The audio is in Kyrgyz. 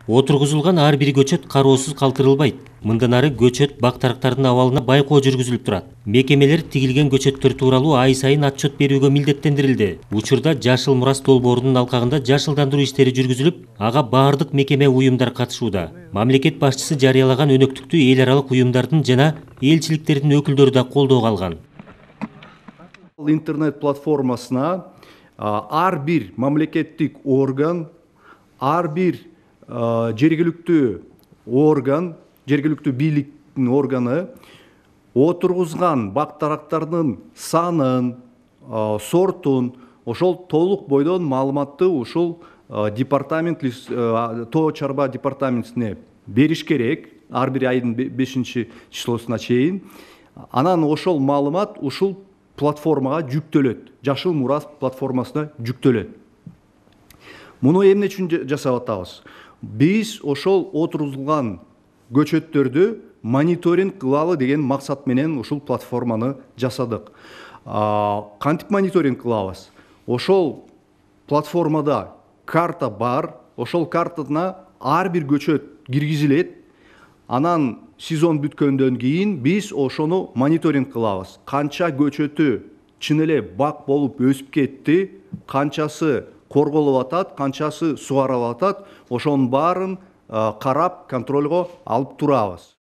Отургузулган ар бир көчөт кароосуз калтырылбайт. Мындан ары көчөт бак тарыктардын абалына байкоо жүргүзүлүп турат. Мекемелер тигилген көчөттөр тууралуу ай сайын отчет берүүгө милдеттендирилди. Учурда Жашыл Мурас долбоорунун алкагында жашылдандыруу иштери жүргүзүлүп, ага баардык мекеме уюмдар катышууда. Мамлекет башчысы жарыялаган өнөктүктү эл аралык уюмдардын жана элчиликтердин өкүлдөрү да колдоого алган. Интернет платформасына ар бир мамлекеттик орган, ар бир жергиликтүү орган, жергиликтүү бийликтин органы отургузган бак тарактардын санын, сортун ошол толук бойдон маалыматты ушул департамент, тоо чарба департаментине бериш керек, ар бир айдын 5-числосуна чейин. Анан ошол маалымат ушул платформага жүктөлөт. Жашыл Мурас платформасына жүктөлөт. Муну эмне үчүн жасап атабыз? Биз ошол отургузулган көчөттөрдү мониторинг кылалы деген максат менен ушул платформаны жасадык. Кантип мониторинг кылабыз? Ошол платформада карта бар, ошол картасына ар бир көчөт киргизилет. Анан сезон бүткөндөн кийин биз ошону мониторинг кылабыз. Канча көчөтү чын эле бак болуп өсүп кетти, канчасы корголуп атат, канчасы сугарылып атат, ошонун баарын карап, контролго алып турабыз.